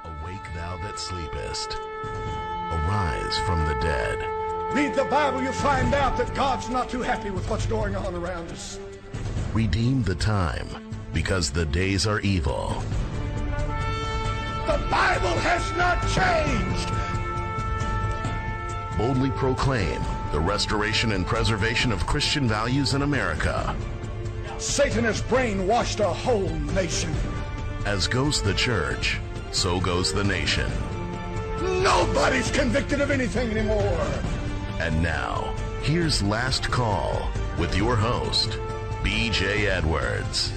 Awake thou that sleepest. Arise from the dead. Read the Bible, you'll find out that God's not too happy with what's going on around us. Redeem the time, because the days are evil. The Bible has not changed. Boldly proclaim the restoration and preservation of Christian values in America. Satan has brainwashed a whole nation. As goes the church, so goes the nation. Nobody's convicted of anything anymore. And now, here's Last Call with your host, B.J. Edwards.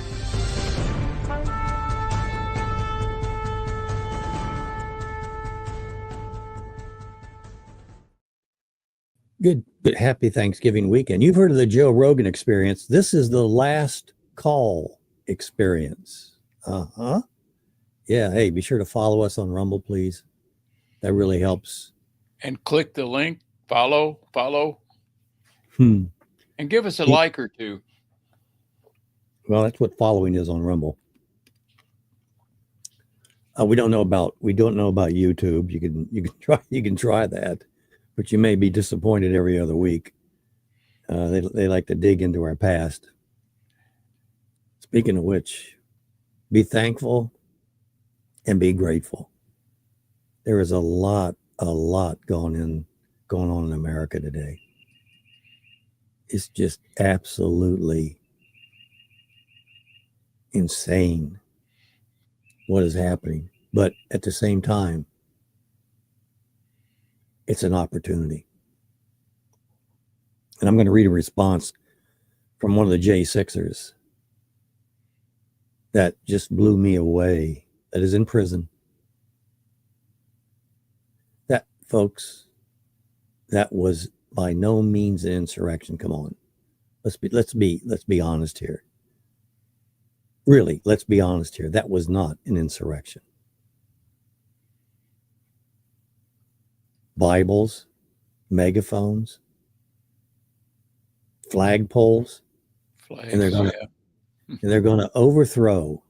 Good, happy Thanksgiving weekend. You've heard of the Joe Rogan experience. This is the Last Call experience. Yeah, hey, be sure to follow us on Rumble, please. That really helps. And click the link, follow, And give us a like or two. Well, that's what following is on Rumble. We don't know about YouTube. You can try that, but you may be disappointed every other week. They like to dig into our past. Speaking of which, be thankful and be grateful. There is a lot going on in America today. It's just absolutely insane what is happening. But at the same time, it's an opportunity. And I'm going to read a response from one of the J6ers that just blew me away, that is in prison. That, folks, that was by no means an insurrection. Come on. Let's be honest here. Really, let's be honest here. That was not an insurrection. Bibles, megaphones, flagpoles, and they're going to overthrow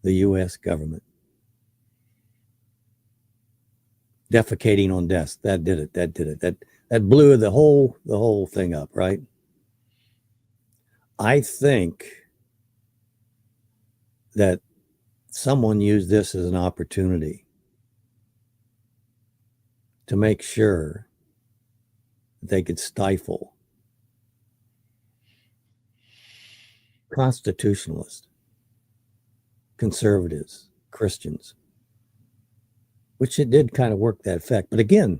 the U.S. government. Defecating on desks. That did it. That blew the whole thing up, right? I think that someone used this as an opportunity to make sure they could stifle constitutionalists, conservatives, Christians, which it did kind of work that effect. But again,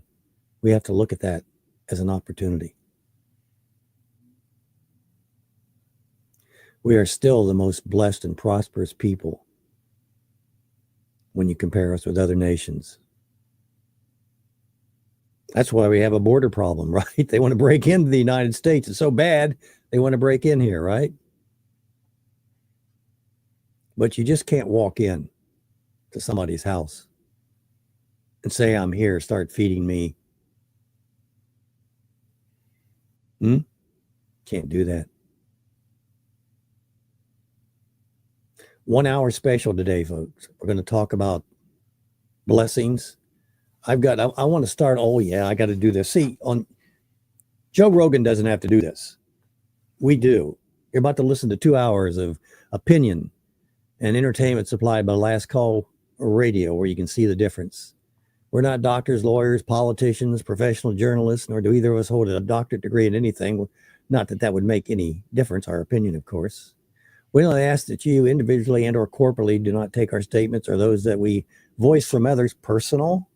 we have to look at that as an opportunity. We are still the most blessed and prosperous people when you compare us with other nations. That's why we have a border problem, right? They want to break into the United States. It's so bad, they want to break in here, right? But you just can't walk in to somebody's house and say, I'm here, start feeding me. Can't do that. 1 hour special today, folks. We're going to talk about blessings. I want to start. I got to do this. See, on Joe Rogan doesn't have to do this. We do. You're about to listen to 2 hours of opinion and entertainment supplied by Last Call Radio, where you can see the difference. We're not doctors, lawyers, politicians, professional journalists, nor do either of us hold a doctorate degree in anything. Not that would make any difference, our opinion, of course. We only ask that you individually and or corporately do not take our statements or those that we voice from others personal,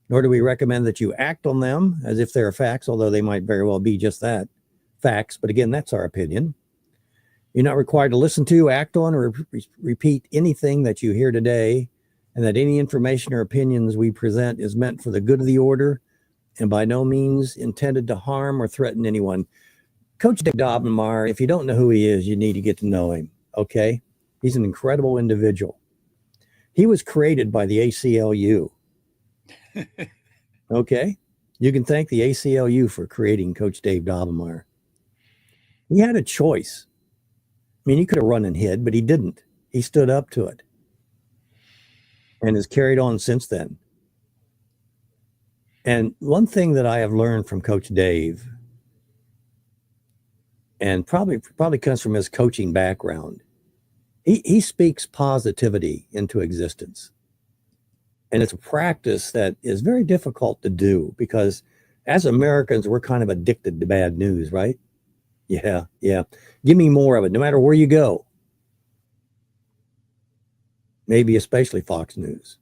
nor do we recommend that you act on them as if they're facts, although they might very well be just that, facts. But again, that's our opinion. You're not required to listen to, act on, or repeat anything that you hear today, and that any information or opinions we present is meant for the good of the order and by no means intended to harm or threaten anyone. Coach Dave Dobbenmeyer, if you don't know who he is, you need to get to know him, okay? He's an incredible individual. He was created by the ACLU, okay? You can thank the ACLU for creating Coach Dave Dobbenmeyer. He had a choice. I mean, he could have run and hid, but he didn't. He stood up to it. and has carried on since then. And one thing that I have learned from Coach Dave, and probably comes from his coaching background, he speaks positivity into existence. And it's a practice that is very difficult to do because as Americans, we're kind of addicted to bad news, right? Yeah. Give me more of it, no matter where you go. Maybe especially Fox News.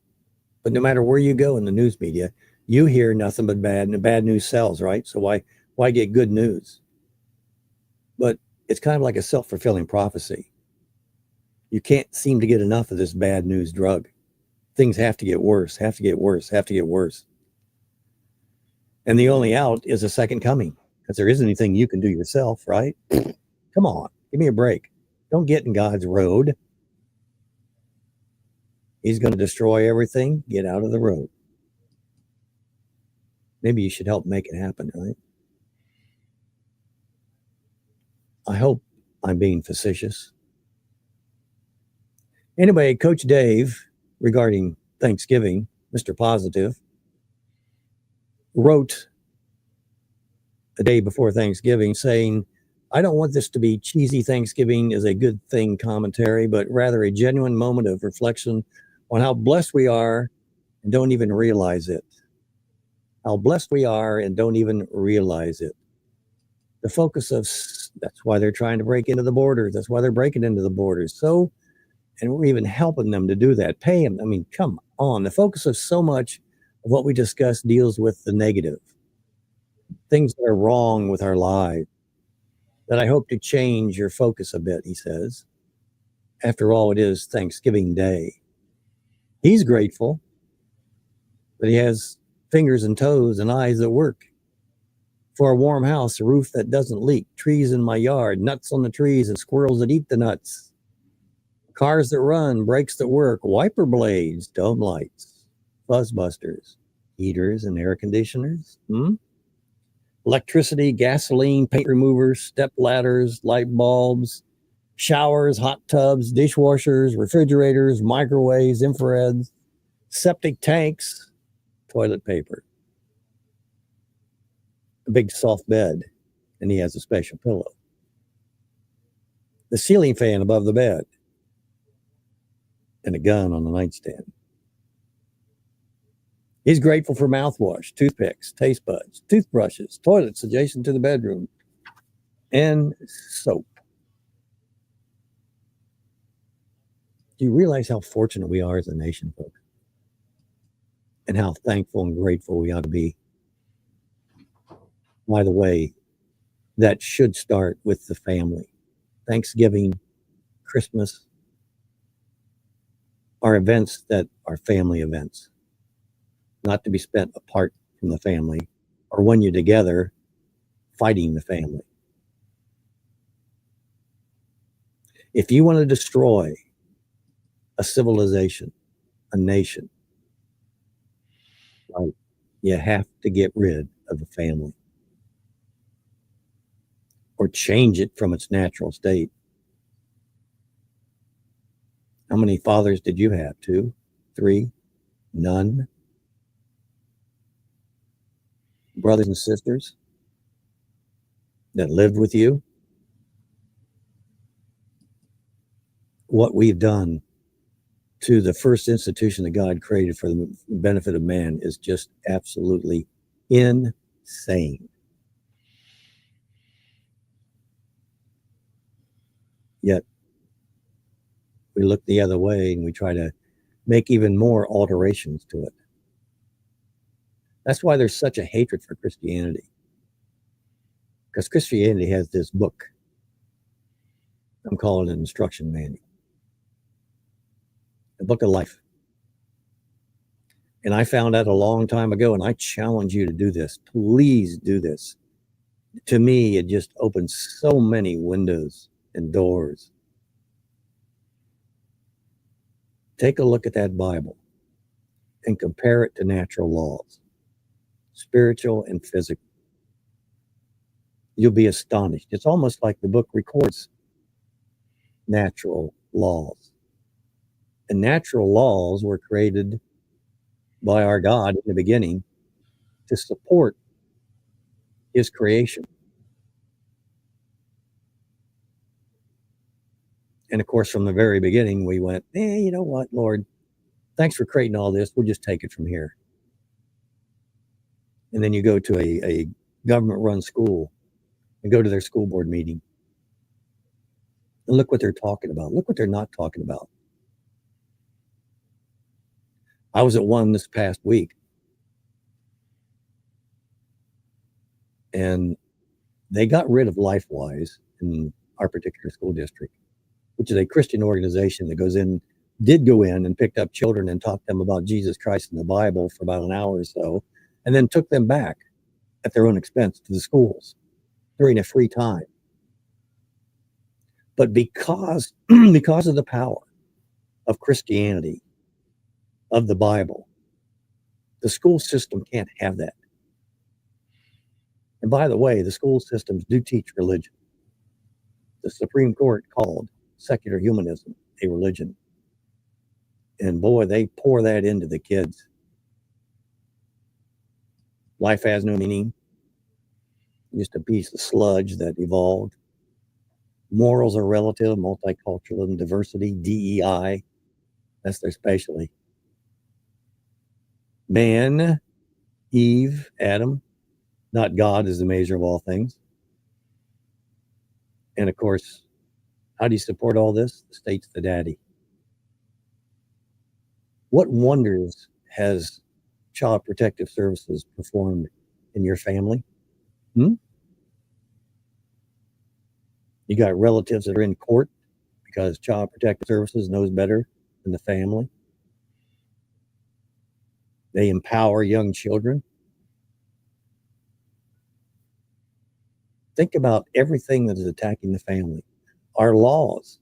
But no matter where you go in the news media, you hear nothing but bad, and bad news sells, right? So why get good news? But it's kind of like a self-fulfilling prophecy. You can't seem to get enough of this bad news drug. Things have to get worse, have to get worse, have to get worse. And the only out is a second coming, because there isn't anything you can do yourself, right? Come on, give me a break. Don't get in God's road. He's going to destroy everything. Get out of the road. Maybe you should help make it happen, right? I hope I'm being facetious. Anyway, Coach Dave, regarding Thanksgiving, Mr. Positive, wrote a day before Thanksgiving saying, I don't want this to be cheesy Thanksgiving is a good thing commentary, but rather a genuine moment of reflection on how blessed we are and don't even realize it. How blessed we are and don't even realize it. The focus of, that's why they're trying to break into the borders. That's why they're breaking into the borders. So, and we're even helping them to do that. Pay them. I mean, come on. The focus of so much of what we discuss deals with the negative, things that are wrong with our lives, that I hope to change your focus a bit, he says. After all, it is Thanksgiving Day. He's grateful that he has fingers and toes and eyes that work, for a warm house, a roof that doesn't leak, trees in my yard, nuts on the trees and squirrels that eat the nuts, cars that run, brakes that work, wiper blades, dome lights, fuzzbusters, heaters and air conditioners, electricity, gasoline, paint removers, step ladders, light bulbs, showers, hot tubs, dishwashers, refrigerators, microwaves, infrareds, septic tanks, toilet paper, a big soft bed, and he has a special pillow, the ceiling fan above the bed, and a gun on the nightstand. He's grateful for mouthwash, toothpicks, taste buds, toothbrushes, toilets adjacent to the bedroom, and soap. Do you realize how fortunate we are as a nation, folks? And how thankful and grateful we ought to be? By the way, that should start with the family. Thanksgiving, Christmas are events that are family events, not to be spent apart from the family or when you're together fighting the family. If you want to destroy a civilization, a nation, right, you have to get rid of the family or change it from its natural state. How many fathers did you have? 2, 3, none? Brothers and sisters that lived with you? What we've done to the first institution that God created for the benefit of man is just absolutely insane. Yet we look the other way and we try to make even more alterations to it. That's why there's such a hatred for Christianity. Because Christianity has this book. I'm calling it an instruction manual. A book of life. And I found out a long time ago, and I challenge you to do this. Please do this. To me, it just opens so many windows and doors. Take a look at that Bible and compare it to natural laws, spiritual and physical. You'll be astonished. It's almost like the book records natural laws. And natural laws were created by our God in the beginning to support his creation. And of course, from the very beginning, we went, you know what, Lord, thanks for creating all this. We'll just take it from here. And then you go to a government-run school and go to their school board meeting. And look what they're talking about. Look what they're not talking about. I was at one this past week, and they got rid of LifeWise in our particular school district, which is a Christian organization that did go in and picked up children and taught them about Jesus Christ and the Bible for about an hour or so, and then took them back at their own expense to the schools during a free time. But because of the power of Christianity, of the Bible, the school system can't have that. And by the way, the school systems do teach religion. The Supreme Court called secular humanism a religion. And boy, they pour that into the kids. Life has no meaning. Just a piece of sludge that evolved. Morals are relative, multiculturalism, diversity, DEI. That's their specialty. Man, Eve, Adam, not God is the measure of all things. And of course, how do you support all this? The state's the daddy. What wonders has Child Protective Services performed in your family? You got relatives that are in court because Child Protective Services knows better than the family. They empower young children. Think about everything that is attacking the family. Our laws,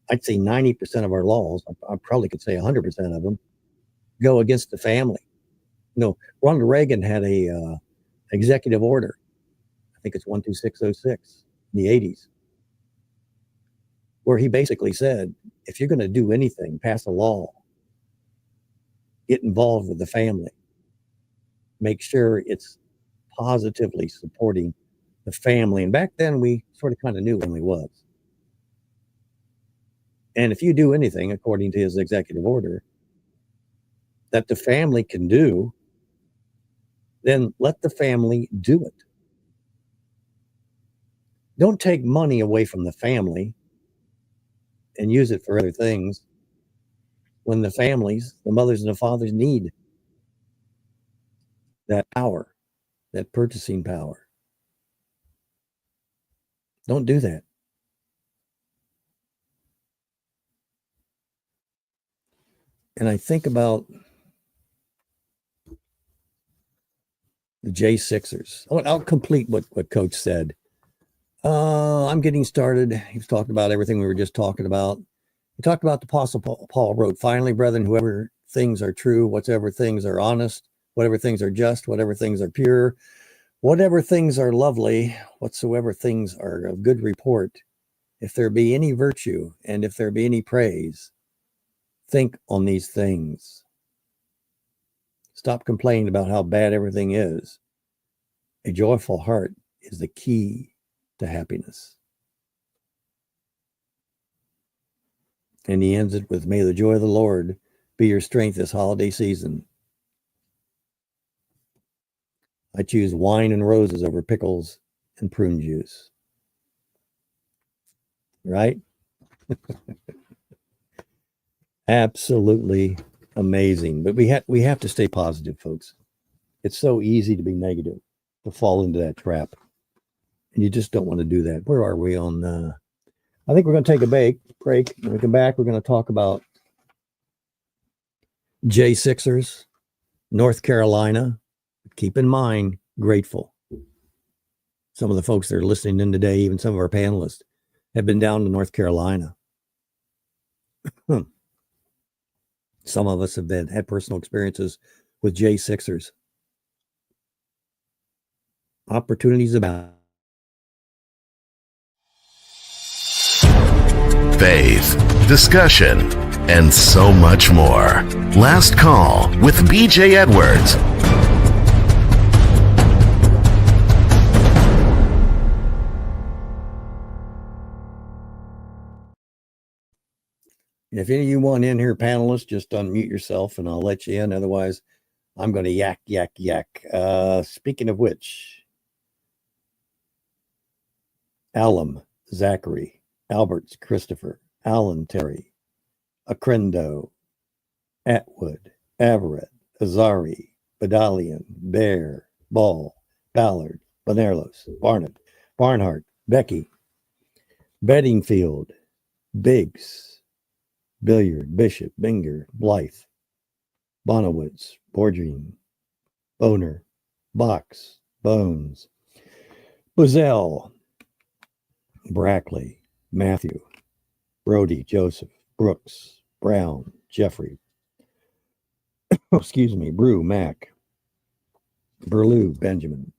I'd say 90% of our laws, I probably could say 100% of them, go against the family. Ronald Reagan had a executive order. I think it's 12606 in the 80s, where he basically said, if you're going to do anything, pass a law, get involved with the family, make sure it's positively supporting the family. And back then we sort of kind of knew family was. And if you do anything, according to his executive order, that the family can do, then let the family do it. Don't take money away from the family and use it for other things when the families, the mothers and the fathers, need that power, that purchasing power. Don't do that. And I think about the J6ers. I'll complete what Coach said. I'm getting started. He was talking about everything we were just talking about. He talked about the Apostle Paul wrote, finally, brethren, whoever things are true, whatever things are honest, whatever things are just, whatever things are pure, whatever things are lovely, whatsoever things are of good report, if there be any virtue and if there be any praise, think on these things. Stop complaining about how bad everything is. A joyful heart is the key to happiness. And he ends it with, may the joy of the Lord be your strength this holiday season. I choose wine and roses over pickles and prune juice. Right? Absolutely amazing. But we have to stay positive, folks. It's so easy to be negative, to fall into that trap. And you just don't want to do that. Where are we on? I think we're going to take a break. When we come back, we're going to talk about J6ers, North Carolina. Keep in mind, grateful. Some of the folks that are listening in today, even some of our panelists, have been down to North Carolina. Some of us have had personal experiences with J6ers. Opportunities abound. faith, discussion, and so much more. Last Call with BJ Edwards. If any of you want in here, panelists, just unmute yourself and I'll let you in. Otherwise, I'm going to yak. Speaking of which, Alum, Zachary, Alberts, Christopher, Alan, Terry, Akrendo, Atwood, Everett, Azari, Badalian, Bear, Ball, Ballard, Bonerlos, Barnett, Barnhart, Becky, Beddingfield, Biggs, Billiard, Bishop, Binger, Blythe, Bonowitz, Bordreen, Boner, Box, Bones, Bozell, Brackley, Matthew, Brody, Joseph, Brooks, Brown, Jeffrey, Brew, Mac, Burlew, Benjamin,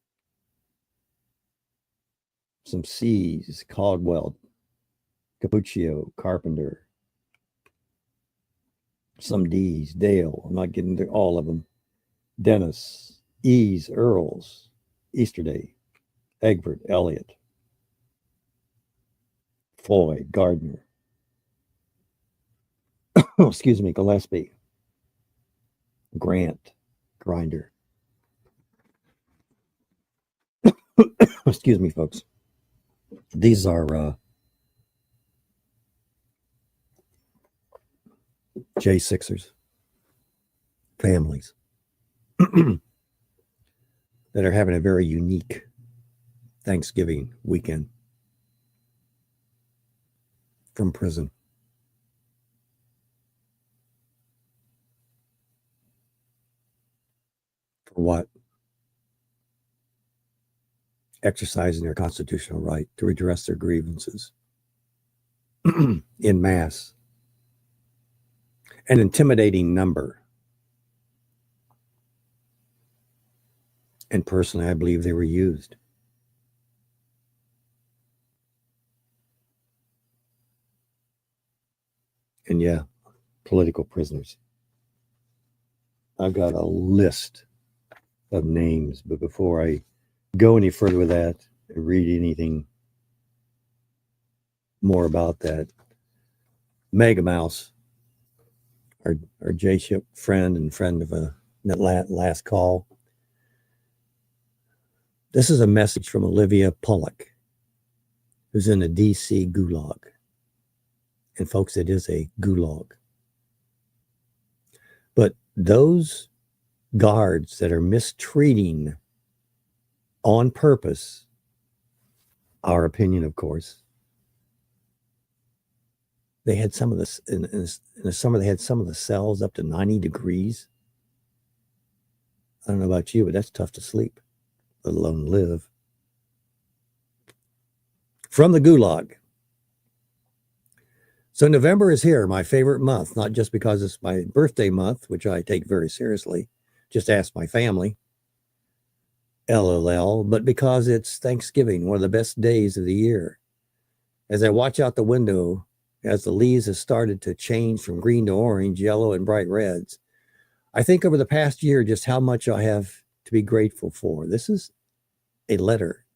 some C's, Caldwell, Capuccio, Carpenter, some D's, Dale, I'm not getting to all of them, Dennis, E's, Earls, Easterday, Egbert, Elliott, Floyd, Gardner, Gillespie, Grant, Grinder. Excuse me, folks. These are J6ers, families that are having a very unique Thanksgiving weekend from prison. For what? Exercising their constitutional right to redress their grievances in mass. An intimidating number. And personally, I believe they were used. And yeah, political prisoners. I've got a list of names, but before I go any further with that and read anything more about that, Mega Mouse, our J-Ship friend and friend of Last Call. This is a message from Olivia Pollock, who's in the DC gulag. And folks, it is a gulag. But those guards that are mistreating on purpose, our opinion, of course, they had some of this in the summer. They had some of the cells up to 90 degrees. I don't know about you, but that's tough to sleep, let alone live. From the gulag. So November is here, my favorite month, not just because it's my birthday month, which I take very seriously. Just ask my family. LOL, but because it's Thanksgiving, one of the best days of the year. As I watch out the window, as the leaves have started to change from green to orange, yellow, and bright reds, I think over the past year just how much I have to be grateful for. This is a letter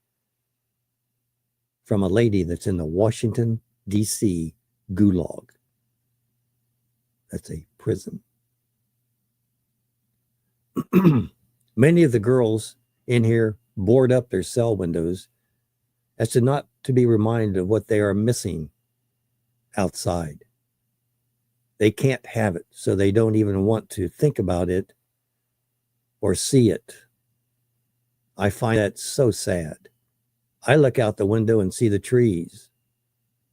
from a lady that's in the Washington, D.C. gulag. That's a prison. Many of the girls in here board up their cell windows as to not to be reminded of what they are missing outside. They can't have it, so they don't even want to think about it or see it. I find that so sad. I look out the window and see the trees,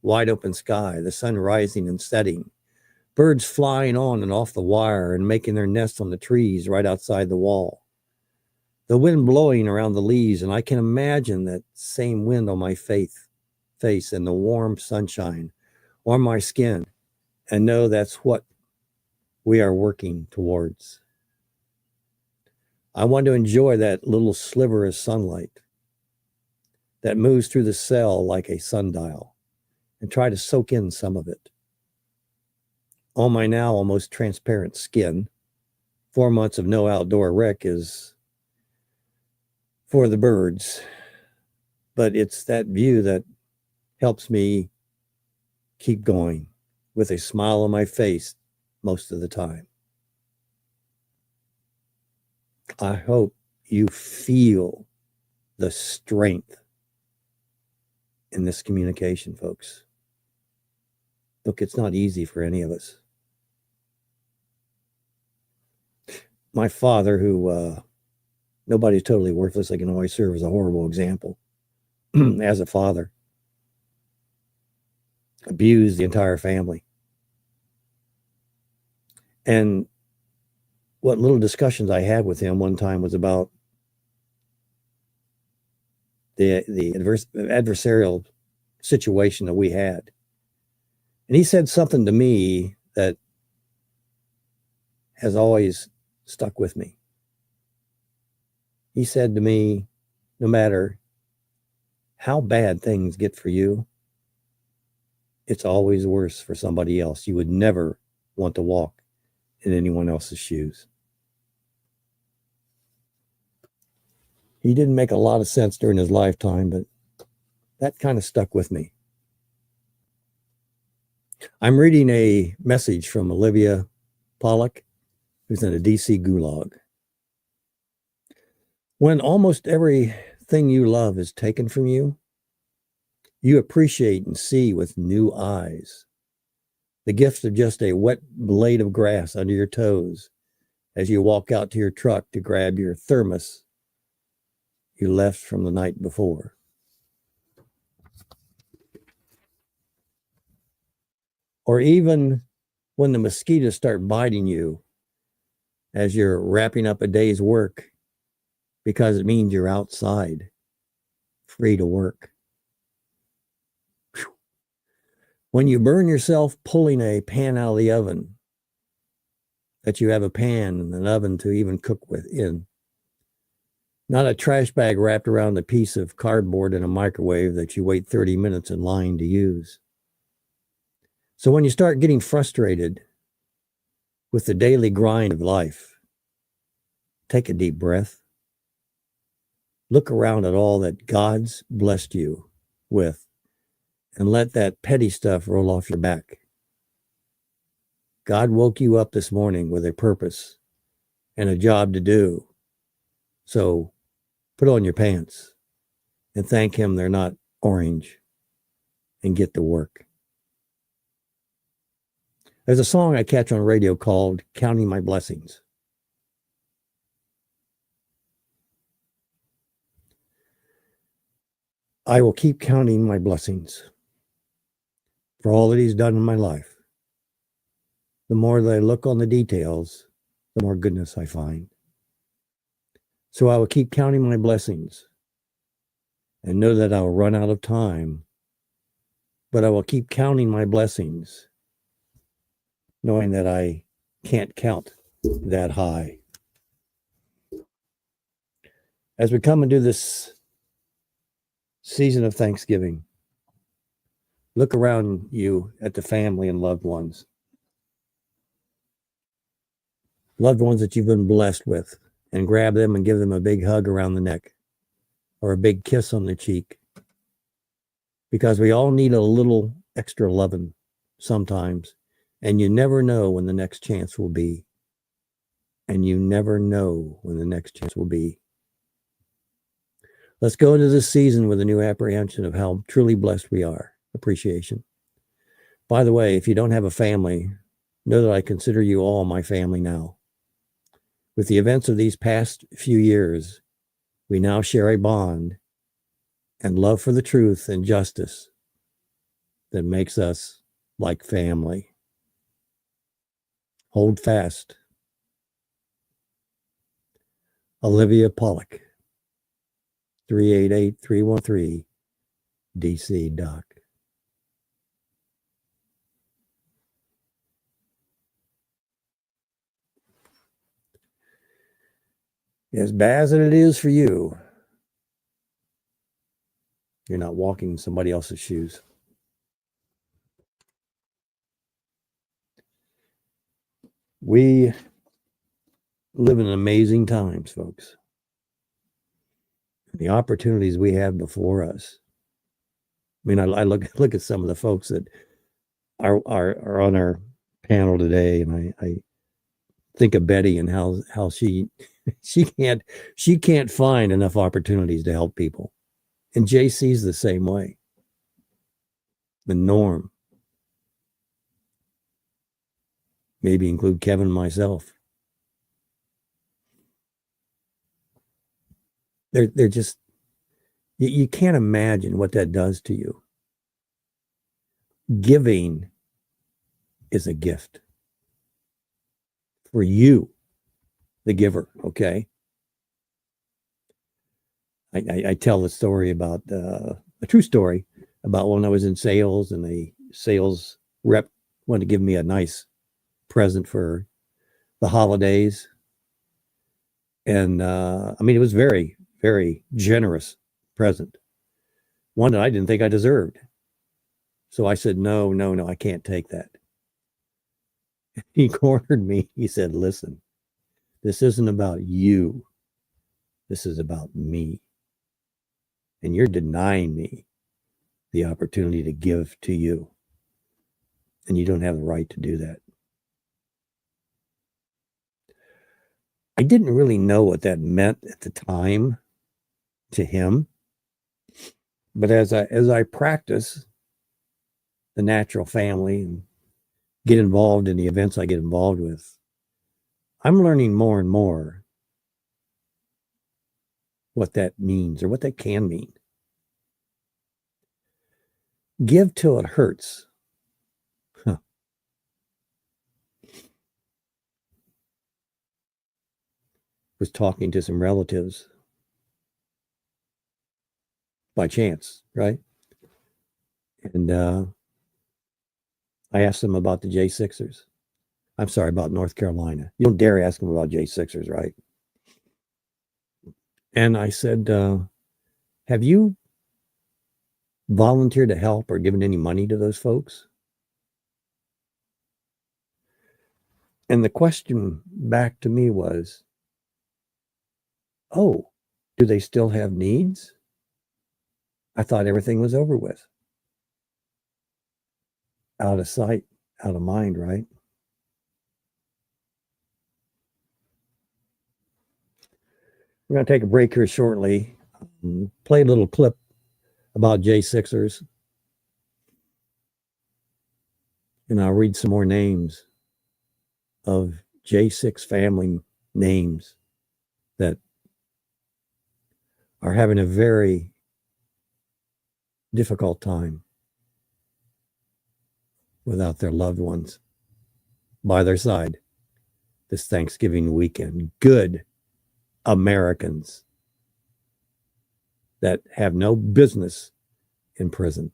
wide open sky, the sun rising and setting, birds flying on and off the wire and making their nests on the trees right outside the wall. The wind blowing around the leaves, and I can imagine that same wind on my face and the warm sunshine on my skin, and know that's what we are working towards. I want to enjoy that little sliver of sunlight that moves through the cell like a sundial and try to soak in some of it. On my now almost transparent skin, 4 months of no outdoor rec is for the birds. But it's that view that helps me keep going with a smile on my face most of the time. I hope you feel the strength in this communication, folks. Look, it's not easy for any of us. My father, who nobody's totally worthless, I can always serve as a horrible example, as a father, abused the entire family. And what little discussions I had with him one time was about the adversarial situation that we had. And he said something to me that has always stuck with me. He said to me, no matter how bad things get for you, it's always worse for somebody else. You would never want to walk in anyone else's shoes. He didn't make a lot of sense during his lifetime, but that kind of stuck with me. I'm reading a message from Olivia Pollock, who's in a DC gulag. When almost everything you love is taken from you, you appreciate and see with new eyes the gift of just a wet blade of grass under your toes as you walk out to your truck to grab your thermos you left from the night before. Or even when the mosquitoes start biting you as you're wrapping up a day's work, because it means you're outside, free to work. Whew. When you burn yourself pulling a pan out of the oven, that you have a pan and an oven to even cook within, not a trash bag wrapped around a piece of cardboard in a microwave that you wait 30 minutes in line to use. So when you start getting frustrated with the daily grind of life, take a deep breath. Look around at all that God's blessed you with and let that petty stuff roll off your back. God woke you up this morning with a purpose and a job to do. So put on your pants and thank Him they're not orange and get to work. There's a song I catch on radio called Counting My Blessings. I will keep counting my blessings for all that He's done in my life. The more that I look on the details, the more goodness I find. So I will keep counting my blessings and know that I'll run out of time, but I will keep counting my blessings, knowing that I can't count that high. As we come into this season of Thanksgiving, look around you at the family and loved ones that you've been blessed with, and grab them and give them a big hug around the neck or a big kiss on the cheek, because we all need a little extra loving sometimes, and you never know when the next chance will be. And you never know when the next chance will be. Let's go into this season with a new apprehension of how truly blessed we are. Appreciation. By the way, if you don't have a family, know that I consider you all my family now. With the events of these past few years, we now share a bond and love for the truth and justice that makes us like family. Hold fast. Olivia Pollock, 388-313, DC Doc. As bad as it is for you, you're not walking in somebody else's shoes. We live in amazing times, folks. The opportunities we have before us. I mean, I look at some of the folks that are on our panel today, and I think of Betty and how she can't find enough opportunities to help people. And JC's the same way. The norm. Maybe include Kevin and myself. They're just, you can't imagine what that does to you. Giving is a gift for you, the giver, okay? I tell the story about, a true story about when I was in sales and a sales rep wanted to give me a nice present for the holidays. And I mean, it was very, very generous present, one that I didn't think I deserved. So I said, no, I can't take that. He cornered me. He said, listen, this isn't about you. This is about me. And you're denying me the opportunity to give to you. And you don't have the right to do that. I didn't really know what that meant at the time to him. But as I practice the natural family and get involved in the events I get involved with, I'm learning more and more what that means or what that can mean. Give till it hurts. Huh. Was talking to some relatives by chance, right? And I asked them about the J6ers. I'm sorry, about North Carolina. You don't dare ask them about J6ers, right? And I said, have you volunteered to help or given any money to those folks? And the question back to me was, oh, do they still have needs? I thought everything was over with. Out of sight, out of mind, right? We're going to take a break here shortly. Play a little clip about J6ers. And I'll read some more names of J6 family names that are having a very difficult time without their loved ones by their side this Thanksgiving weekend. Good Americans that have no business in prison.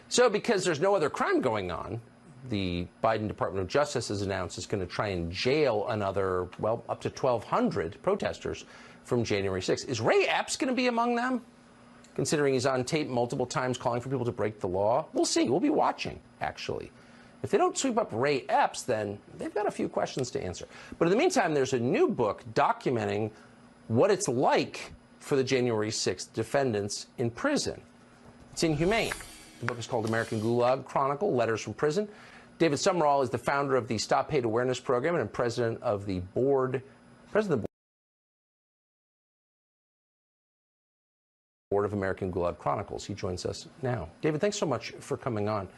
So because there's no other crime going on, the Biden Department of Justice has announced it's going to try and jail another, well, up to 1,200 protesters from January 6th. Is Ray Epps going to be among them, considering he's on tape multiple times calling for people to break the law? We'll see. We'll be watching, actually. If they don't sweep up Ray Epps, then they've got a few questions to answer. But in the meantime, there's a new book documenting what it's like for the January 6th defendants in prison. It's inhumane. The book is called American Gulag Chronicle, Letters from Prison. David Summerall is the founder of the Stop Hate Awareness Program and president of the board of American Gulag Chronicles. He joins us now. David, thanks so much for coming on.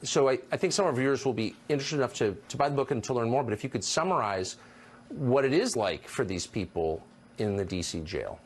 So I think some of our viewers will be interested enough to buy the book and to learn more, but if you could summarize what it is like for these people in the D.C. jail.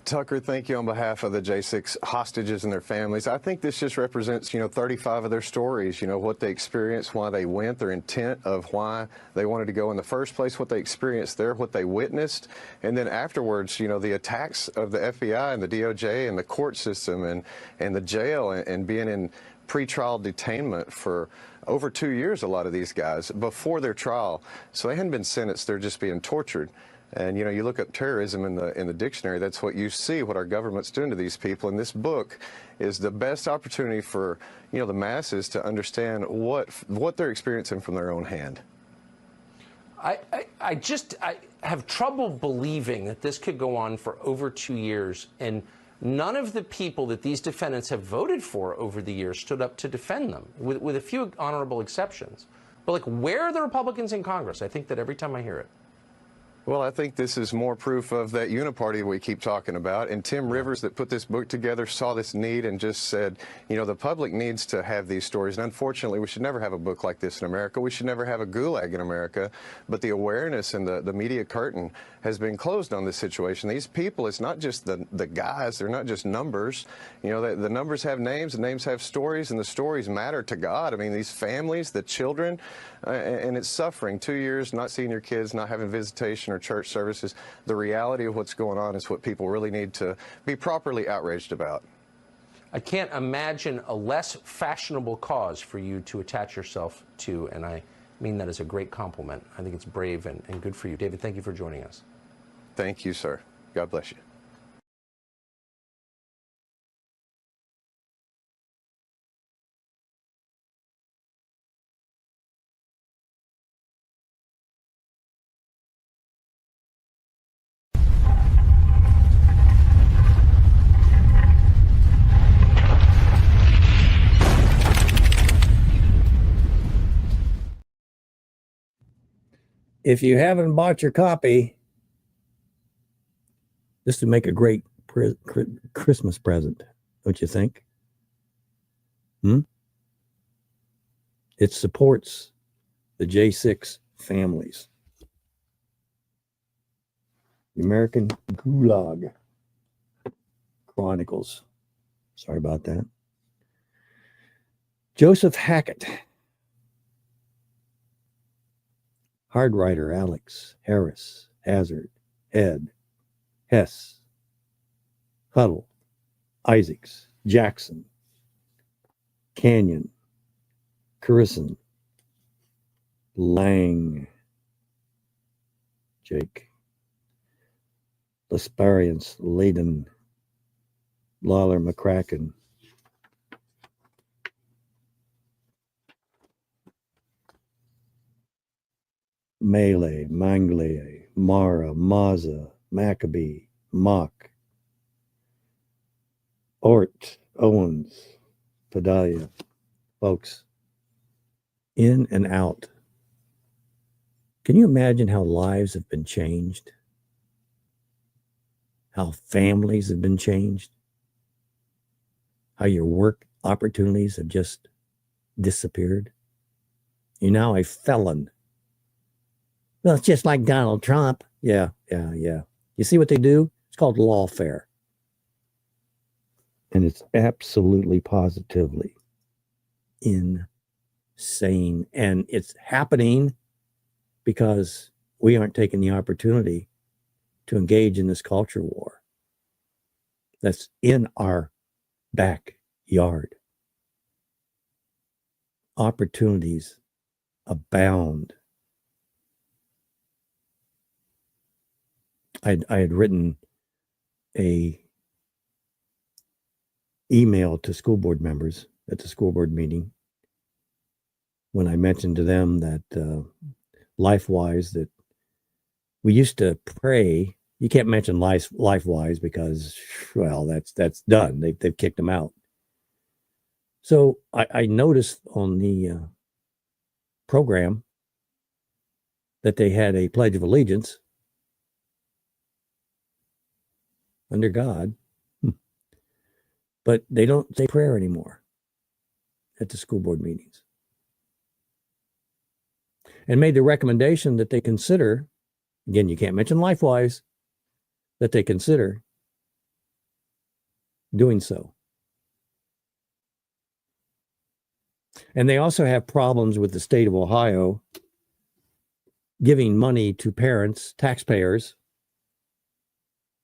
Tucker, thank you on behalf of the J6 hostages and their families. I think this just represents, 35 of their stories, what they experienced, why they went, their intent of why they wanted to go in the first place, what they experienced there, what they witnessed, and then afterwards, the attacks of the FBI and the DOJ and the court system and the jail and being in pretrial detainment for over 2 years, a lot of these guys, before their trial. So they hadn't been sentenced, they're just being tortured. And you look up terrorism in the dictionary, that's what you see, what our government's doing to these people. And this book is the best opportunity for the masses to understand what they're experiencing from their own hand. I have trouble believing that this could go on for over 2 years, and none of the people that these defendants have voted for over the years stood up to defend them, with a few honorable exceptions. But where are the Republicans in Congress? I think that every time I hear it. Well, I think this is more proof of that uniparty we keep talking about. And Tim Rivers, that put this book together, saw this need and just said, the public needs to have these stories. And unfortunately, we should never have a book like this in America. We should never have a gulag in America. But the awareness and the media curtain has been closed on this situation. These people, it's not just the guys. They're not just numbers. The numbers have names, and names have stories, and the stories matter to God. I mean, these families, the children, and it's suffering. 2 years not seeing your kids, not having visitation or church services. The reality of what's going on is what people really need to be properly outraged about. I can't imagine a less fashionable cause for you to attach yourself to, and I mean that as a great compliment. I think it's brave and good for you. David, thank you for joining us. Thank you, sir. God bless you. If you haven't bought your copy, this would make a great Christmas present, don't you think? It supports the J6 families. The American Gulag Chronicles. Sorry about that. Joseph Hackett. Hardwriter Alex, Harris, Hazard, Ed, Hess, Huddle, Isaacs, Jackson, Canyon, Currison, Lang, Jake, Lasparians, Layden, Lawler, McCracken, Melee, Mangle, Mara, Maza, Maccabee, Mock, Ort, Owens, Pedalia. Folks, in and out. Can you imagine how lives have been changed? How families have been changed? How your work opportunities have just disappeared? You're now a felon. Well, it's just like Donald Trump. Yeah. You see what they do? It's called lawfare. And it's absolutely positively insane. And it's happening because we aren't taking the opportunity to engage in this culture war that's in our backyard. Opportunities abound. I had written a email to school board members at the school board meeting when I mentioned to them that LifeWise, that we used to pray. You can't mention LifeWise because, well, that's done. They've kicked them out. So I noticed on the program that they had a Pledge of Allegiance under God, but they don't say prayer anymore at the school board meetings. And made the recommendation that they consider, again, you can't mention LifeWise, that they consider doing so. And they also have problems with the state of Ohio giving money to parents, taxpayers,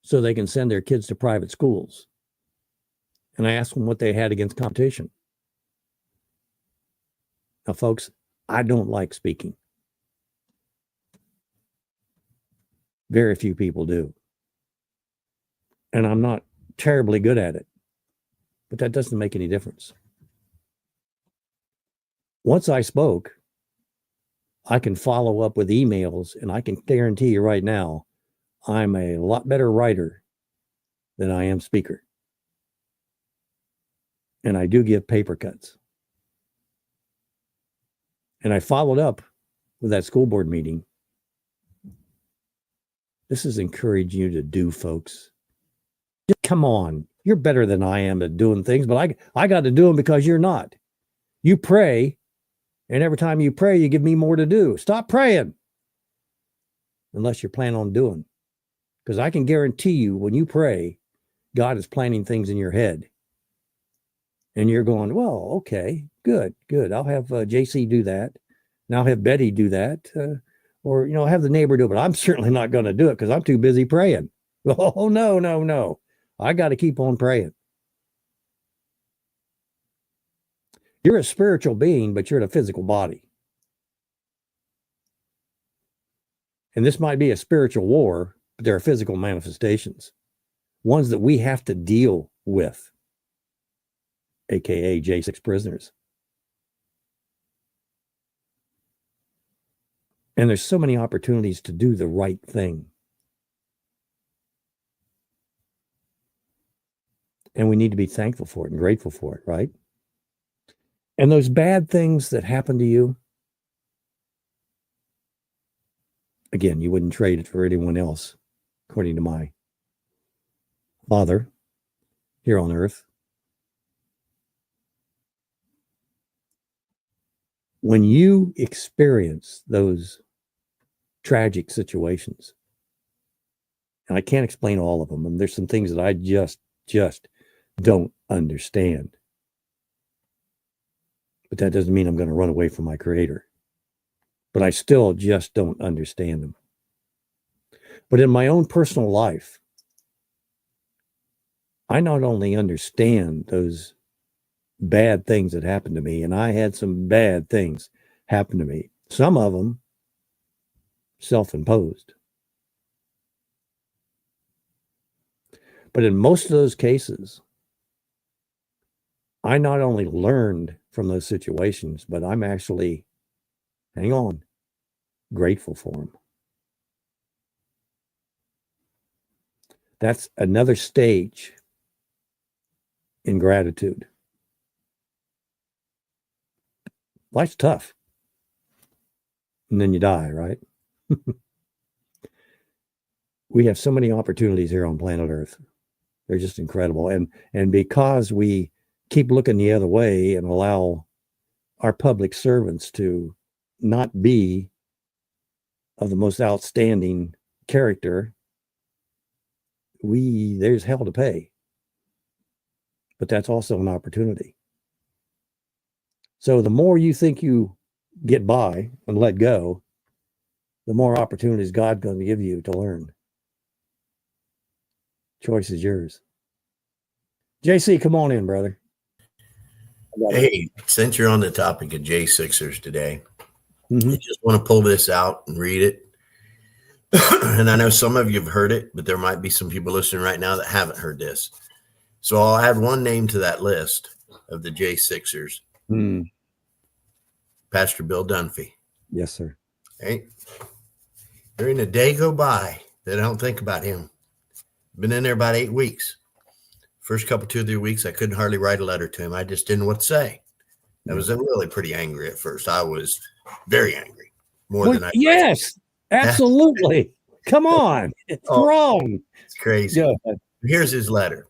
so they can send their kids to private schools. And I asked them what they had against competition. Now, folks, I don't like speaking. Very few people do. And I'm not terribly good at it, but that doesn't make any difference. Once I spoke, I can follow up with emails, and I can guarantee you right now, I'm a lot better writer than I am speaker. And I do give paper cuts. And I followed up with that school board meeting. This is encouraging you to do, folks. Just come on. You're better than I am at doing things, but I got to do them because you're not. You pray, and every time you pray, you give me more to do. Stop praying. Unless you're planning on doing. Because I can guarantee you, when you pray, God is planting things in your head. And you're going, well, okay, good. I'll have JC do that. And I'll have Betty do that. Or, I'll have the neighbor do it. But I'm certainly not going to do it because I'm too busy praying. Oh, no. I got to keep on praying. You're a spiritual being, but you're in a physical body. And this might be a spiritual war, but there are physical manifestations. Ones that we have to deal with. AKA J6 prisoners. And there's so many opportunities to do the right thing. And we need to be thankful for it and grateful for it, right? And those bad things that happen to you, again, you wouldn't trade it for anyone else, according to my Father here on earth. When you experience those tragic situations, and I can't explain all of them, and there's some things that I just don't understand. But that doesn't mean I'm going to run away from my Creator. But I still just don't understand them. But in my own personal life, I not only understand those bad things that happened to me, and I had some bad things happen to me. Some of them self-imposed. But in most of those cases, I not only learned from those situations, but I'm actually, grateful for them. That's another stage in gratitude. Life's tough. And then you die, right? We have so many opportunities here on planet Earth. They're just incredible. And because we keep looking the other way and allow our public servants to not be of the most outstanding character, there's hell to pay. But that's also an opportunity. So the more you think you get by and let go, the more opportunities God's going to give you to learn. Choice is yours. JC, come on in, brother. Hey, since you're on the topic of J6ers today, I just want to pull this out and read it. And I know some of you have heard it, but there might be some people listening right now that haven't heard this. So I'll add one name to that list of the J6ers. Pastor Bill Dunphy. Yes, sir. Hey, there ain't a day go by that I don't think about him. Been in there about 8 weeks. First couple, 2 or 3 weeks, I couldn't hardly write a letter to him. I just didn't know what to say. I was really pretty angry at first. I was very angry. Than I yes, absolutely. Come on. It's wrong. It's crazy. Yeah. Here's his letter.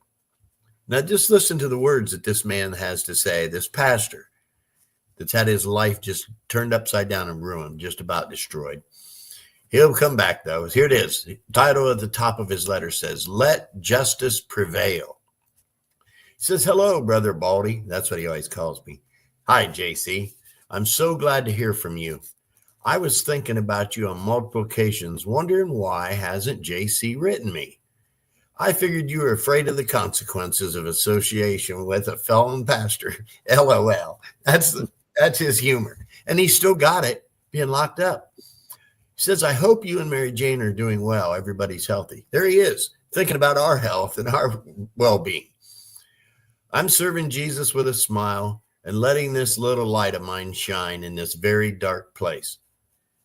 Now just listen to the words that this man has to say, this pastor that's had his life just turned upside down and ruined, just about destroyed. He'll come back, though. Here it is. The title at the top of his letter says, "Let Justice Prevail." He says, "Hello, Brother Baldy." That's what he always calls me. "Hi, JC. I'm so glad to hear from you. I was thinking about you on multiple occasions, wondering why hasn't JC written me. I figured you were afraid of the consequences of association with a felon pastor." LOL. That's his humor. And he still got it, being locked up. He says, I hope you and Mary Jane are doing well. Everybody's healthy. There he is, thinking about our health and our well-being. I'm serving Jesus with a smile and letting this little light of mine shine in this very dark place.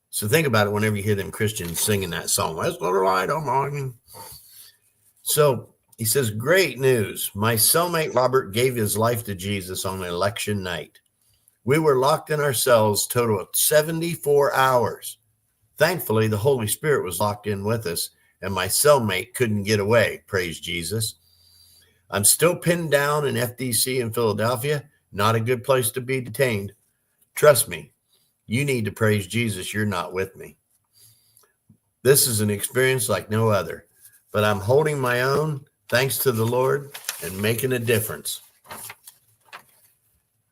So think about it whenever you hear them Christians singing that song. Let's little light of mine. So he says, great news. My cellmate Robert gave his life to Jesus on election night. We were locked in our cells total of 74 hours. Thankfully, the Holy Spirit was locked in with us, and my cellmate couldn't get away. Praise Jesus. I'm still pinned down in FDC in Philadelphia. Not a good place to be detained. Trust me, you need to praise Jesus. You're not with me. This is an experience like no other, but I'm holding my own, thanks to the Lord, and making a difference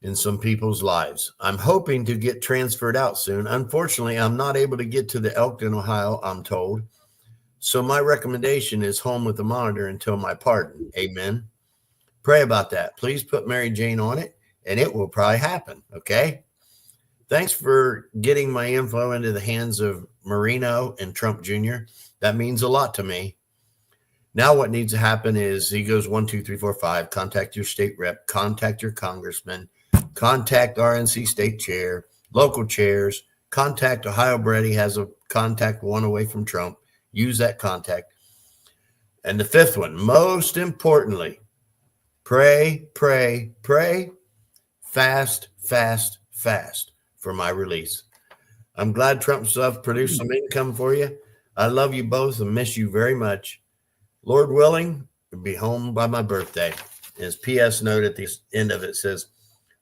in some people's lives. I'm hoping to get transferred out soon. Unfortunately, I'm not able to get to the Elkton, Ohio, I'm told. So my recommendation is home with the monitor until my pardon. Amen. Pray about that. Please put Mary Jane on it, and it will probably happen. Okay. Thanks for getting my info into the hands of Marino and Trump Jr. That means a lot to me. Now what needs to happen is he goes 1, 2, 3, 4, 5. Contact your state rep. Contact your congressman. Contact RNC state chair. Local chairs. Contact Ohio Brady has a contact one away from Trump. Use that contact. And the fifth one, most importantly, pray, pray, pray. Fast, fast, fast for my release. I'm glad Trump stuff produced some income for you. I love you both and miss you very much. Lord willing, I'll be home by my birthday. His PS note at the end of it says,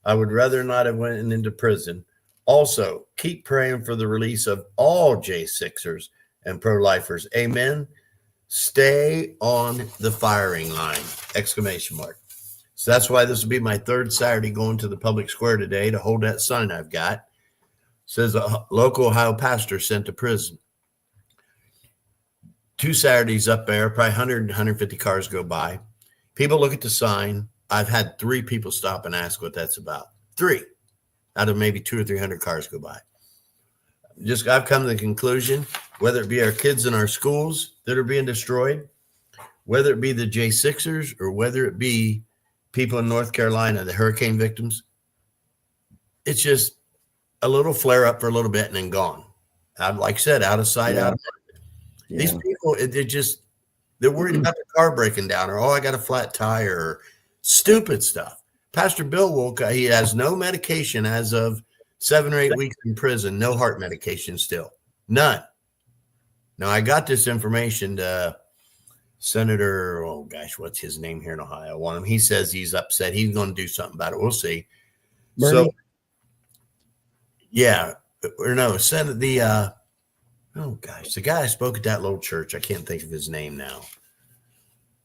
I would rather not have went into prison. Also, keep praying for the release of all J6ers and pro-lifers. Amen. Stay on the firing line! Exclamation mark. So that's why this will be my third Saturday going to the public square today to hold that sign I've got. It says a local Ohio pastor sent to prison. 2 Saturdays up there, probably 100, 150 cars go by. People look at the sign. I've had 3 people stop and ask what that's about. 3 out of maybe 200 or 300 cars go by. I've come to the conclusion, whether it be our kids in our schools that are being destroyed, whether it be the J6ers or whether it be people in North Carolina, the hurricane victims, it's just a little flare up for a little bit and then gone. Like I said, out of sight, out of mind. Yeah. These people, they're worried about the car breaking down or, I got a flat tire or stupid stuff. Pastor Bill woke up. He has no medication as of 7 or 8 weeks in prison, no heart medication still. None. Now, I got this information to Senator, what's his name here in Ohio? One of them. He says he's upset. He's going to do something about it. We'll see. Bernie? So, yeah. Or no, Senate, the guy I spoke at that little church. I can't think of his name now.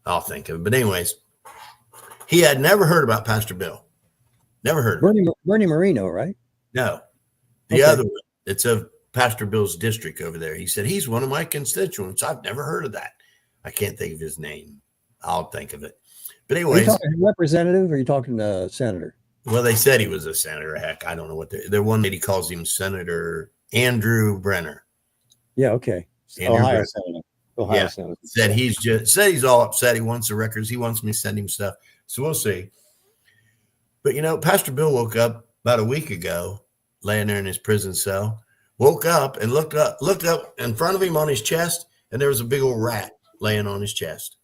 I'll think of it. But anyways, he had never heard about Pastor Bill. Never heard of him. Bernie Marino, right? No, the other one. It's of Pastor Bill's district over there. He said, he's one of my constituents. I've never heard of that. I can't think of his name. I'll think of it. But anyways. Are you talking representative or are you talking senator? Well, they said he was a senator. Heck, I don't know what the one lady calls him Senator Andrew Brenner. Yeah, okay. Ohio Senator. Ohio Senator. Said he's all upset. He wants the records. He wants me to send him stuff. So we'll see. But Pastor Bill woke up about a week ago, laying there in his prison cell, woke up and looked up in front of him on his chest, and there was a big old rat laying on his chest.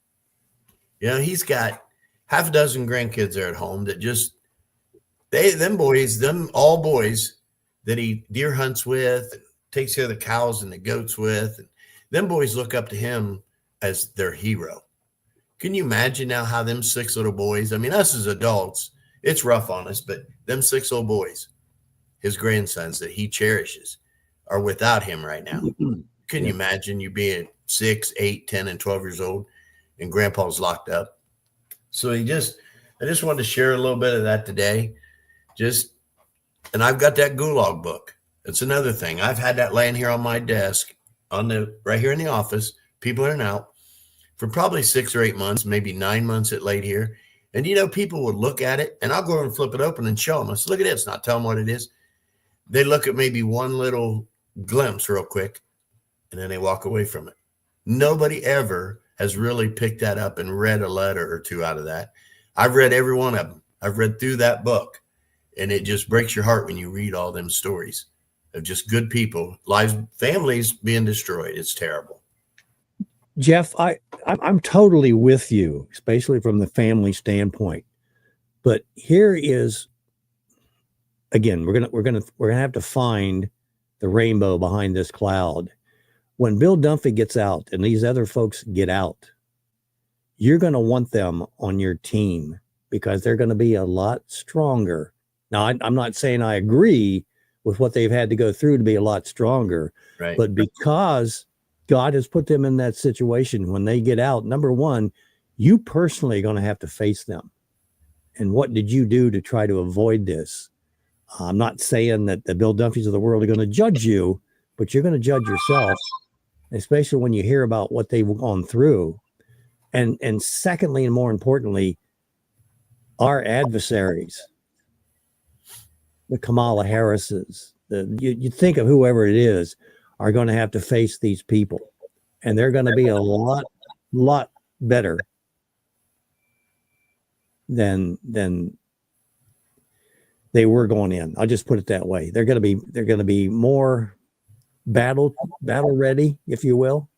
He's got half a dozen grandkids there at home that just, all boys that he deer hunts with, and takes care of the cows and the goats with, and them boys look up to him as their hero. Can you imagine now how them 6 little boys, us as adults, it's rough on us, but them 6 little boys, his grandsons that he cherishes, are without him right now. Can you imagine you being 6, 8, 10, and 12 years old and grandpa's locked up? So I just wanted to share a little bit of that today. And I've got that Gulag book. It's another thing. I've had that laying here on my desk right here in the office, people in and out, for probably 6 or 8 months, maybe 9 months it laid here. And people would look at it and I'll go and flip it open and show them. I said, look at this, not tell them what it is. They look at maybe one little glimpse real quick. and then they walk away from it. Nobody ever has really picked that up and read a letter or two out of that. I've read every one of them. I've read through that book, and it just breaks your heart when you read all them stories of just good people, lives, families being destroyed. It's terrible. Jeff, I'm totally with you, especially from the family standpoint. But here is, again, we're gonna have to find the rainbow behind this cloud. When Bill Dunphy gets out and these other folks get out, you're going to want them on your team because they're going to be a lot stronger. Now, I'm not saying I agree with what they've had to go through to be a lot stronger, Right. but because God has put them in that situation, when they get out, number one, you personally are going to have to face them. And what did you do to try to avoid this? I'm not saying that the Bill Dunphys of the world are going to judge you, but you're going to judge yourself, especially when you hear about what they've gone through. And secondly, and more importantly, our adversaries, the Kamala Harrises, you think of whoever it is, are going to have to face these people. And they're going to be a lot better than they were going in. I'll just put it that way. They're going to be more battle ready, if you will.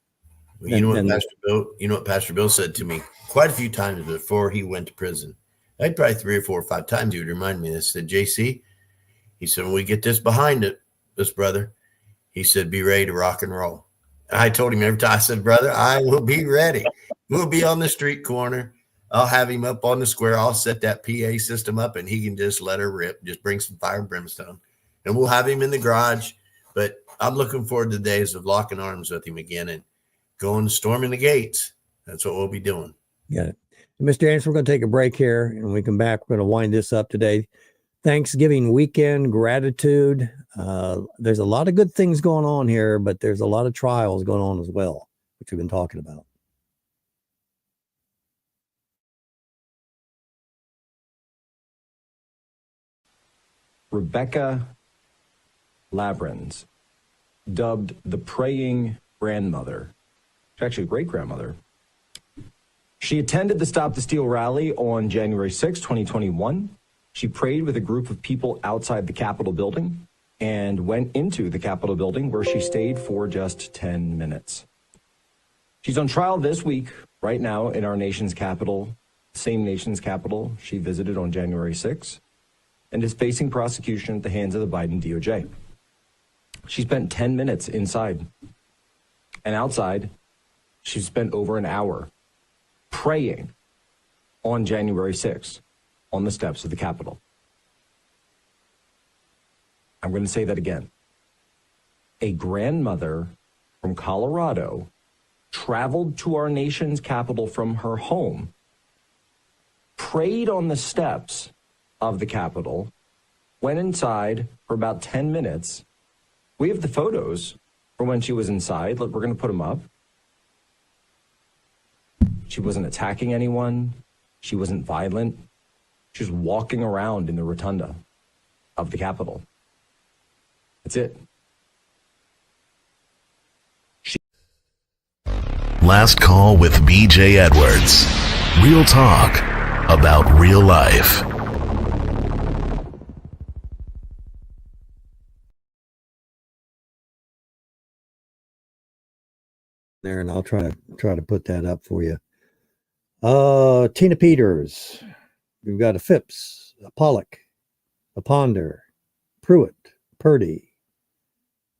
You know what Pastor Bill said to me quite a few times before he went to prison. I'd probably 3 or 4 or 5 times he would remind me this. He said, JC, he said, when we get this behind us, brother, he said, be ready to rock and roll. And I told him every time, I said, brother, I will be ready. We'll be on the street corner. I'll have him up on the square. I'll set that PA system up and he can just let her rip, just bring some fire and brimstone. And we'll have him in the garage. But I'm looking forward to the days of locking arms with him again and going storming the gates. That's what we'll be doing. Got it. Mr. Anderson, we're going to take a break here, and when we come back, we're going to wind this up today. Thanksgiving weekend, gratitude. There's a lot of good things going on here, but there's a lot of trials going on as well, which we've been talking about. Rebecca Labrans, dubbed the praying grandmother, actually great-grandmother. She attended the Stop the Steal rally on January 6, 2021. She prayed with a group of people outside the Capitol building and went into the Capitol building where she stayed for just 10 minutes. She's on trial this week, right now, in our nation's capital, the same nation's capital she visited on January 6, and is facing prosecution at the hands of the Biden DOJ. She spent 10 minutes inside, and outside, she spent over an hour praying on January 6th on the steps of the Capitol. I'm going to say that again. A grandmother from Colorado traveled to our nation's capital from her home, prayed on the steps of the Capitol, went inside for about 10 minutes. We have the photos for when she was inside. Look, we're going to put them up. She wasn't attacking anyone. She wasn't violent. She was walking around in the rotunda of the Capitol. That's it. Last Call with BJ Edwards. Real talk about real life. There, and I'll try to put that up for you. Tina Peters. We've got a Phipps, a Pollock, a Ponder, Pruitt, Purdy,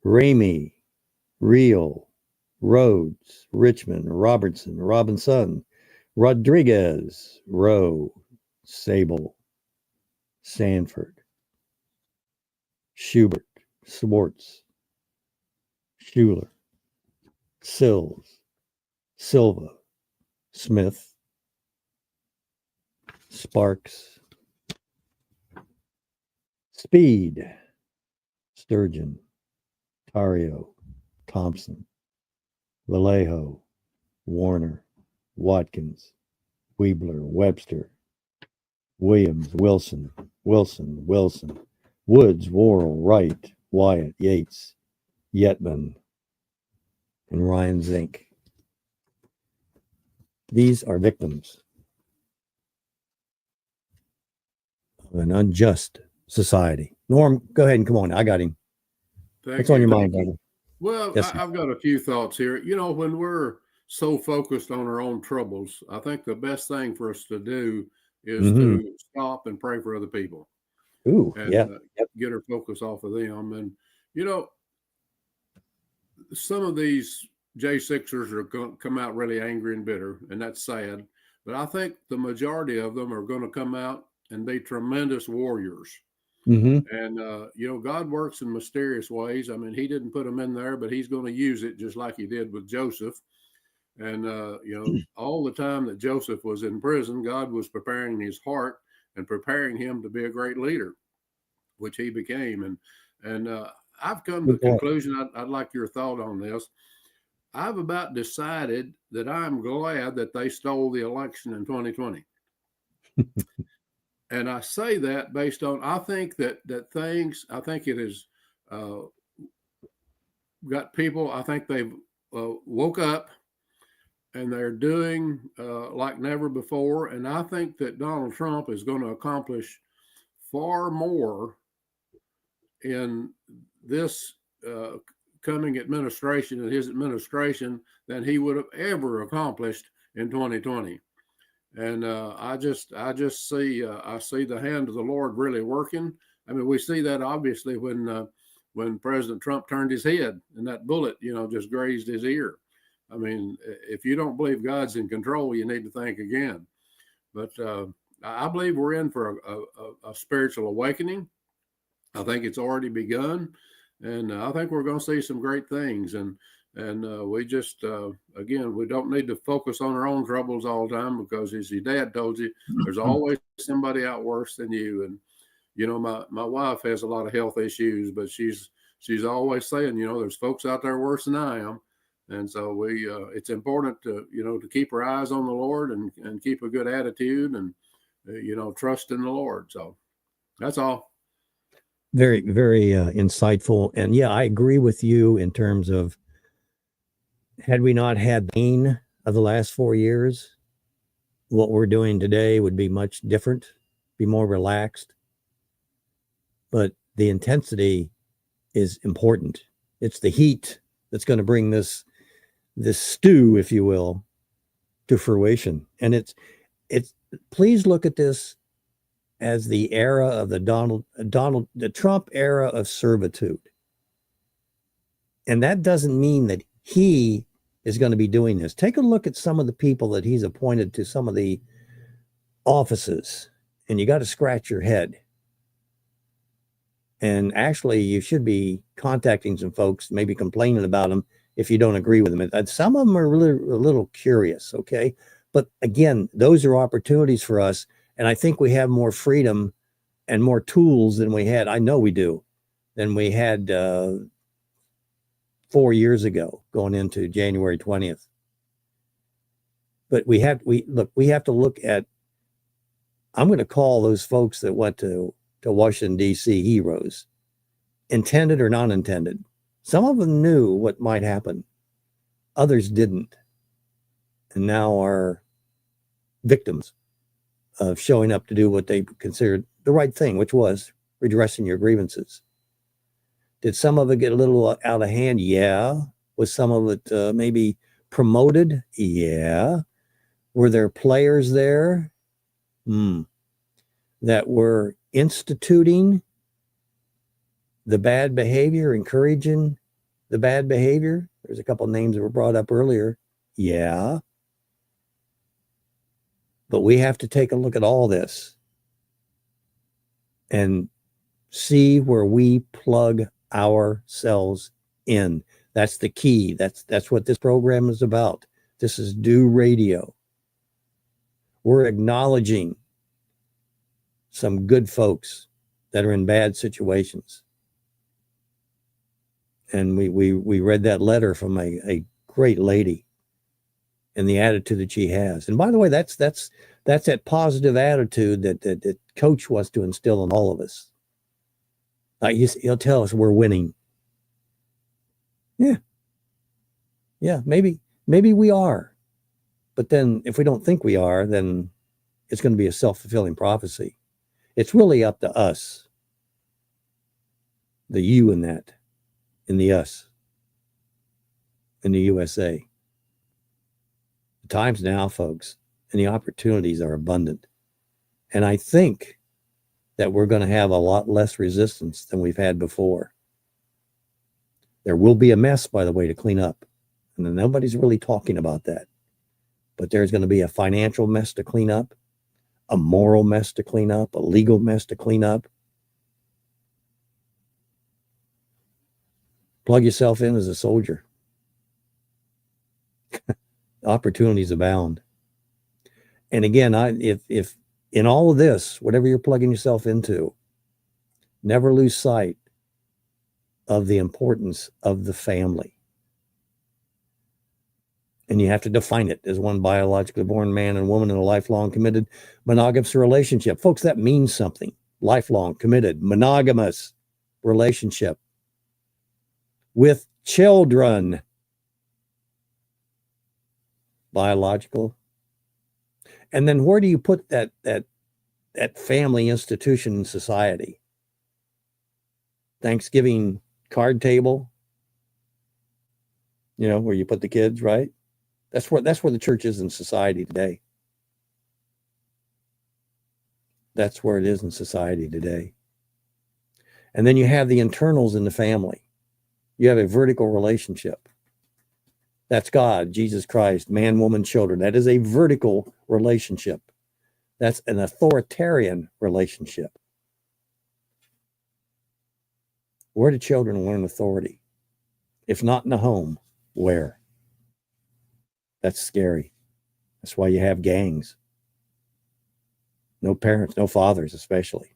Ramey, Reel, Rhodes, Richmond, Robertson, Robinson, Rodriguez, Rowe, Sable, Sanford, Schubert, Swartz, Schuler, Sills, Silva, Smith, Sparks, Speed, Sturgeon, Tario, Thompson, Vallejo, Warner, Watkins, Weebler, Webster, Williams, Wilson, Woods, Worrell, Wright, Wyatt, Yates, Yetman, and Ryan Zink. These are victims of an unjust society. Norm, go ahead and come on. I got him. What's on your mind, brother? Well, Yes, I've got a few thoughts here. You know, when we're so focused on our own troubles, I think the best thing for us to do is to stop and pray for other people Ooh, and yeah. get our focus off of them. And, you know, some of these J6ers are going to come out really angry and bitter, and that's sad. But I think the majority of them are going to come out and be tremendous warriors. And, you know, God works in mysterious ways. I mean, he didn't put them in there, but he's going to use it just like he did with Joseph. And, you know, all the time that Joseph was in prison, God was preparing his heart and preparing him to be a great leader, which he became. And I've come to the conclusion, I'd like your thought on this. I've about decided that I'm glad that they stole the election in 2020. And I say that based on, I think that I think it has got people, I think they've woke up and they're doing like never before. And I think that Donald Trump is going to accomplish far more in this coming administration and his administration than he would have ever accomplished in 2020. And I just see I see the hand of the Lord really working. I mean, we see that obviously when President Trump turned his head and that bullet, you know, just grazed his ear. I mean, if you don't believe God's in control, you need to think again. But I believe we're in for a spiritual awakening. I think it's already begun, and I think we're going to see some great things. And we just, again, we don't need to focus on our own troubles all the time because, as your dad told you, there's always somebody out worse than you. And, you know, my wife has a lot of health issues, but she's always saying, you know, there's folks out there worse than I am. And so it's important to, you know, to keep our eyes on the Lord and keep a good attitude and, you know, trust in the Lord. So that's all. Very, very insightful. And yeah, I agree with you in terms of, had we not had the pain of the last 4 years, what we're doing today would be much different, be more relaxed. But the intensity is important. It's the heat that's going to bring this stew, if you will, to fruition. And it's please look at this as the era of the Trump era of servitude. And that doesn't mean that he is going to be doing this. Take a look at some of the people that he's appointed to some of the offices, and you got to scratch your head. And actually, you should be contacting some folks, maybe complaining about them if you don't agree with them. And some of them are really a little curious, okay? But again, those are opportunities for us. And I think we have more freedom and more tools than we had. I know we do, than we had 4 years ago going into January 20th. But we have to look at, I'm going to call those folks that went to Washington, D.C. heroes, intended or non-intended. Some of them knew what might happen. Others didn't. And now are victims of showing up to do what they considered the right thing, which was redressing your grievances. Did some of it get a little out of hand? Yeah. Was some of it maybe promoted? Yeah. Were there players there that were instituting the bad behavior, encouraging the bad behavior? There's a couple of names that were brought up earlier. Yeah. But we have to take a look at all this and see where we plug ourselves in. That's the key. That's what this program is about. This is Do Radio. We're acknowledging some good folks that are in bad situations. And we read that letter from a great lady and the attitude that she has. And by the way, that's that positive attitude that Coach wants to instill in all of us. He'll tell us we're winning. Yeah. Yeah, maybe we are. But then if we don't think we are, then it's going to be a self-fulfilling prophecy. It's really up to us. The you in that, in the us, in the USA. The times now, folks, and the opportunities are abundant. And I think that we're going to have a lot less resistance than we've had before. There will be a mess, by the way, to clean up. And nobody's really talking about that. But there's going to be a financial mess to clean up, a moral mess to clean up, a legal mess to clean up. Plug yourself in as a soldier. Opportunities abound. And again, if in all of this, whatever you're plugging yourself into, never lose sight of the importance of the family. And you have to define it as one biologically born man and woman in a lifelong committed monogamous relationship. Folks, that means something. Lifelong committed monogamous relationship with children. Biological. And then where do you put that family institution in society? Thanksgiving card table, where you put the kids, right? That's where the church is in society today. That's where it is in society today. And then you have the internals in the family. You have a vertical relationship. That's God, Jesus Christ, man, woman, children. That is a vertical relationship. That's an authoritarian relationship. Where do children learn authority? If not in the home, where? That's scary. That's why you have gangs. No parents, no fathers especially.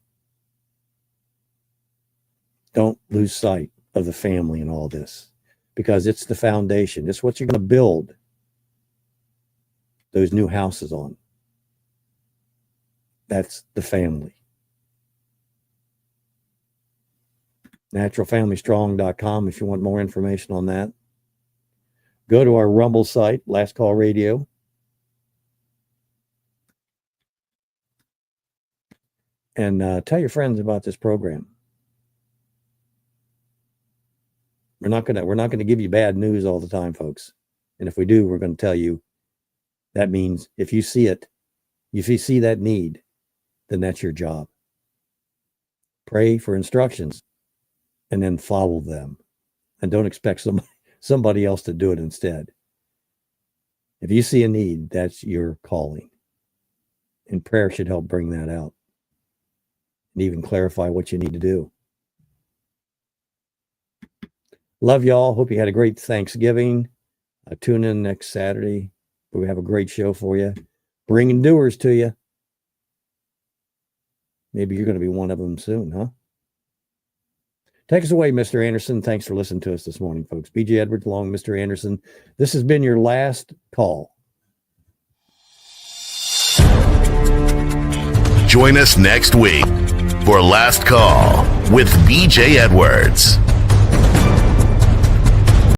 Don't lose sight of the family in all this, because it's the foundation. It's what you're going to build those new houses on. That's the family. naturalfamilystrong.com if you want more information on that. Go to our Rumble site, Last Call Radio. And tell your friends about this program. We're not gonna give you bad news all the time, folks. And if we do, we're going to tell you. That means if you see it, if you see that need, then that's your job. Pray for instructions and then follow them. And don't expect somebody else to do it instead. If you see a need, that's your calling. And prayer should help bring that out and even clarify what you need to do. Love y'all. Hope you had a great Thanksgiving. Tune in next Saturday. We have a great show for you. Bringing doers to you. Maybe you're going to be one of them soon, huh? Take us away, Mr. Anderson. Thanks for listening to us this morning, folks. BJ Edwards along Mr. Anderson. This has been your last call. Join us next week for Last Call with BJ Edwards.